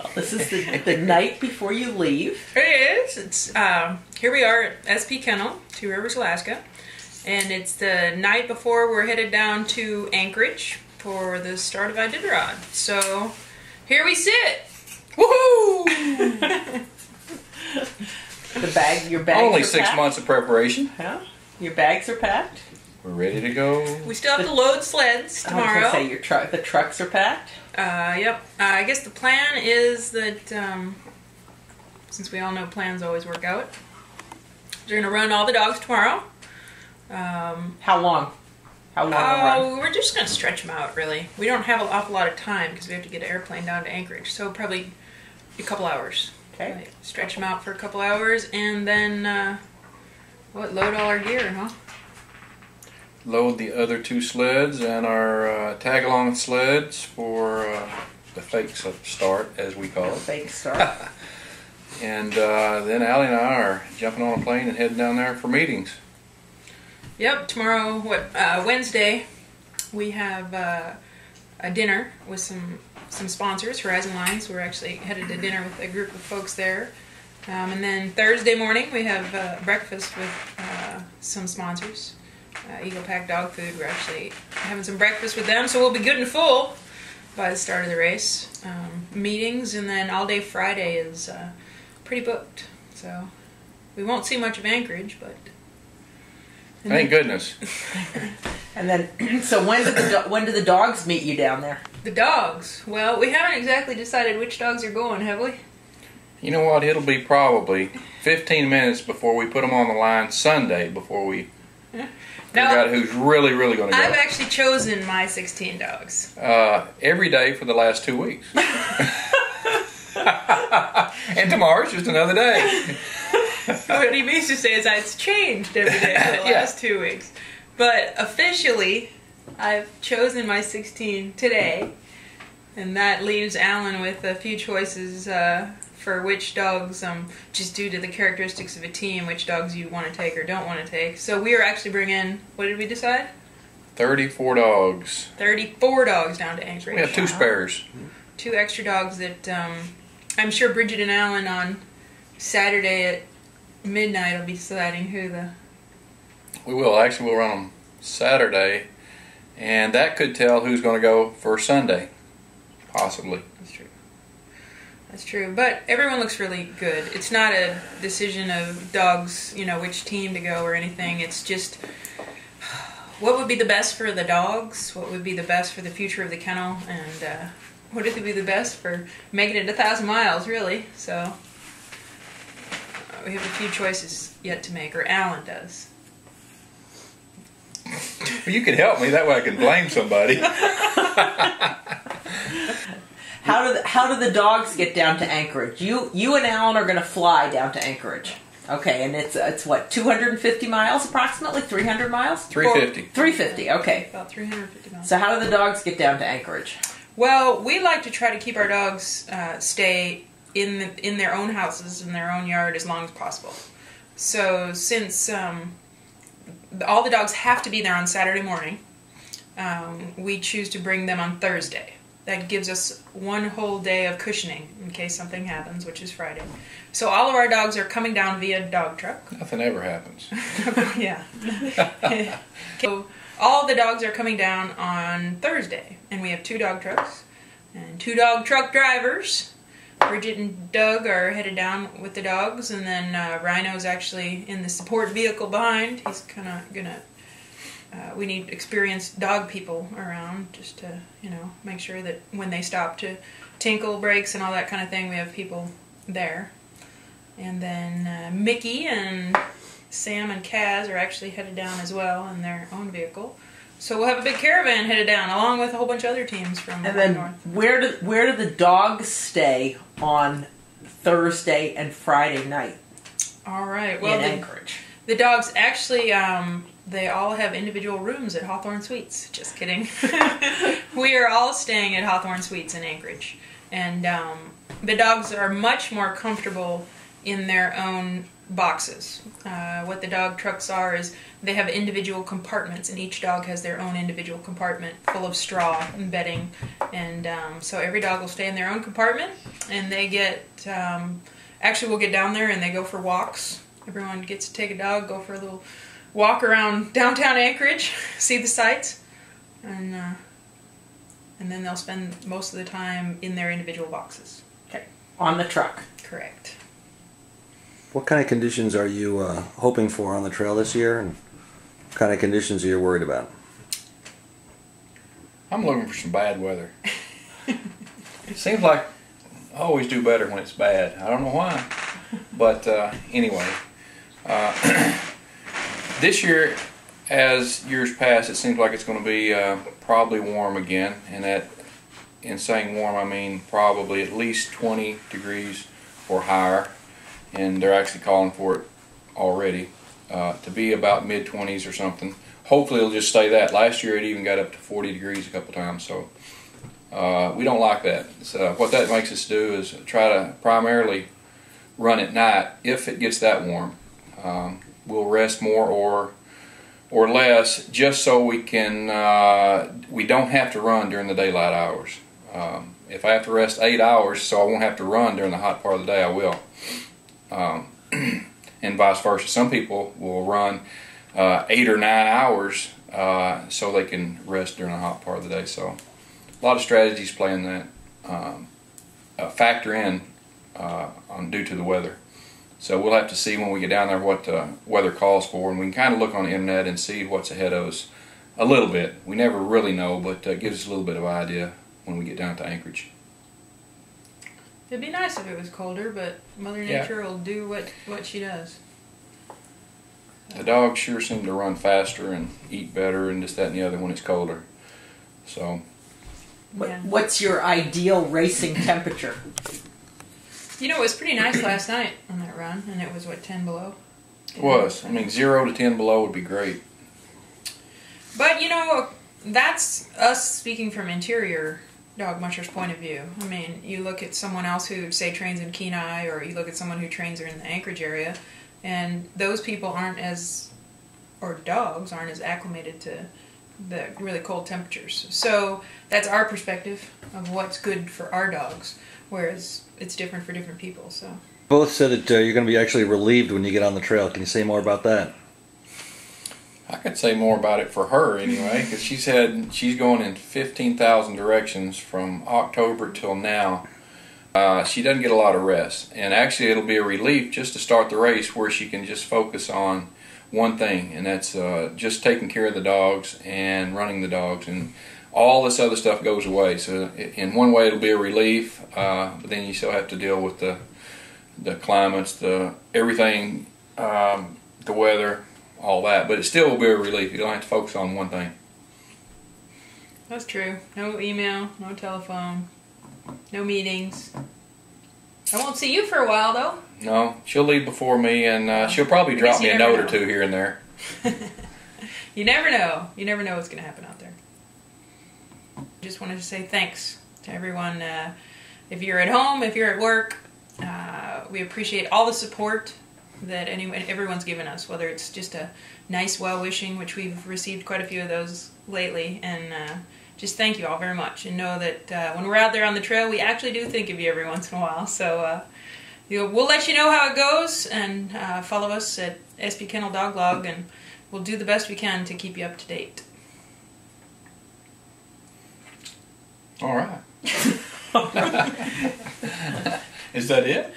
Well, this is the night before you leave. It is. It's here we are at SP Kennel, Two Rivers, Alaska, and it's the night before we're headed down to Anchorage for the start of Iditarod. So here we sit. Woohoo! Your bags Only are 6 packed? months of preparation. Yeah. Your bags are packed? We're ready to go. We still have to load sleds tomorrow. I was going to say, the trucks are packed? Yep. I guess the plan is that, since we all know plans always work out, we're going to run all the dogs tomorrow. How long? How long a run? We're just going to stretch them out, really. We don't have an awful lot of time because we have to get an airplane down to Anchorage, so probably a couple hours. Okay. Like, stretch them out for a couple hours, and then, load all our gear, huh? Load the other 2 sleds and our tag-along sleds for the fake start, as we call it. Fake start. And then Allie and I are jumping on a plane and heading down there for meetings. Yep, tomorrow, Wednesday, we have a dinner with some sponsors, Horizon Lines. We're actually headed to dinner with a group of folks there. And then Thursday morning, we have breakfast with some sponsors. Eagle Pack Dog Food. We're actually having some breakfast with them, so we'll be good and full by the start of the race. Meetings, and then all day Friday is pretty booked. So we won't see much of Anchorage, but... Thank goodness. And then, so when do the dogs meet you down there? The dogs? Well, we haven't exactly decided which dogs are going, have we? You know what? It'll be probably 15 minutes before we put them on the line Sunday before we figure out who's really going to go. I've actually chosen my 16 dogs. Every day for the last 2 weeks. And tomorrow's just another day. What he means to say is that it's changed every day for the last 2 weeks. But officially, I've chosen my 16 today, and that leaves Alan with a few choices for which dogs, just due to the characteristics of a team, which dogs you want to take or don't want to take. So we are actually bringing, what did we decide? 34 dogs. 34 dogs down to Anchorage. We have 2 spares. 2 extra dogs that I'm sure Bridget and Alan on Saturday at midnight will be deciding who the... We will. Actually, we'll run them Saturday, and that could tell who's going to go for Sunday, possibly. That's true. That's true. But everyone looks really good. It's not a decision of dogs, which team to go or anything. It's just what would be the best for the dogs, what would be the best for the future of the kennel, and what would be the best for making it 1,000 miles, really. So we have a few choices yet to make, or Alan does. Well, you can help me. That way I can blame somebody. How do the dogs get down to Anchorage? You and Alan are going to fly down to Anchorage. Okay, and it's what, 250 miles approximately? 300 miles? 350. 350, okay. About 350 miles. So how do the dogs get down to Anchorage? Well, we like to try to keep our dogs stay in their own houses, in their own yard, as long as possible. So since all the dogs have to be there on Saturday morning, we choose to bring them on Thursday. That gives us one whole day of cushioning in case something happens, which is Friday. So all of our dogs are coming down via dog truck. Nothing ever happens. Yeah. So all the dogs are coming down on Thursday, and we have 2 dog trucks and 2 dog truck drivers. Bridget and Doug are headed down with the dogs, and then Rhino's actually in the support vehicle behind. He's kind of gonna... we need experienced dog people around just to, make sure that when they stop to tinkle brakes and all that kind of thing, we have people there. And then Mickey and Sam and Kaz are actually headed down as well in their own vehicle. So we'll have a big caravan headed down, along with a whole bunch of other teams from and then north. Where do the dogs stay on Thursday and Friday night? All right. Well, in Anchorage. The dogs actually, they all have individual rooms at Hawthorne Suites. Just kidding. We are all staying at Hawthorne Suites in Anchorage. And the dogs are much more comfortable in their own boxes. What the dog trucks are is they have individual compartments, and each dog has their own individual compartment full of straw and bedding, and so every dog will stay in their own compartment, and they get, actually we'll get down there and they go for walks. Everyone gets to take a dog, go for a little walk around downtown Anchorage, see the sights, and then they'll spend most of the time in their individual boxes. Okay. On the truck. Correct. What kind of conditions are you hoping for on the trail this year, and what kind of conditions are you worried about? I'm looking for some bad weather. It seems like I always do better when it's bad. I don't know why. But anyway, this year, as years pass, it seems like it's going to be probably warm again. And that, in saying warm, I mean probably at least 20 degrees or higher. And they're actually calling for it already to be about mid-20s or something. Hopefully it'll just stay that. Last year it even got up to 40 degrees a couple times, so we don't like that. So what that makes us do is try to primarily run at night. If it gets that warm, we'll rest more or less, just so we can we don't have to run during the daylight hours. If I have to rest 8 hours so I won't have to run during the hot part of the day, I will. And vice versa. Some people will run 8 or 9 hours so they can rest during the hot part of the day. So a lot of strategies play in that, factor in due to the weather. So we'll have to see when we get down there what the weather calls for, and we can kind of look on the internet and see what's ahead of us a little bit. We never really know, but it gives us a little bit of idea when we get down to Anchorage. It'd be nice if it was colder, but Mother Nature will do what she does. The dogs sure seem to run faster and eat better and this, that, and the other when it's colder. So, Yeah. What's your ideal racing temperature? You know, it was pretty nice last night on that run, and it was, what, 10 below? it was. I mean, 0 to 10 below would be great. But, you know, that's us speaking from interior dog mushers' point of view. I mean, you look at someone else who, say, trains in Kenai, or you look at someone who trains in the Anchorage area, and those people aren't as, or dogs aren't as acclimated to the really cold temperatures. So that's our perspective of what's good for our dogs, whereas it's different for different people. So Both said that you're going to be actually relieved when you get on the trail. Can you say more about that? I could say more about it for her anyway, because she's going in 15,000 directions from October till now. She doesn't get a lot of rest, and actually it'll be a relief just to start the race where she can just focus on one thing, and that's just taking care of the dogs and running the dogs, and all this other stuff goes away. So in one way it'll be a relief, but then you still have to deal with the climates, everything, the weather, all that, but it still will be a relief. You don't have to focus on one thing. that's true. No email, no telephone, no meetings. I won't see you for a while, though. No, she'll leave before me, and she'll probably drop me a note or two here and there. You never know. You never know what's going to happen out there. Just wanted to say thanks to everyone. If you're at home, if you're at work, we appreciate all the support that everyone's given us, whether it's just a nice well-wishing, which we've received quite a few of those lately, and just thank you all very much, and know that when we're out there on the trail, we actually do think of you every once in a while. So we'll let you know how it goes, and follow us at SP Kennel Dog Log, and we'll do the best we can to keep you up to date. All right. Is that it?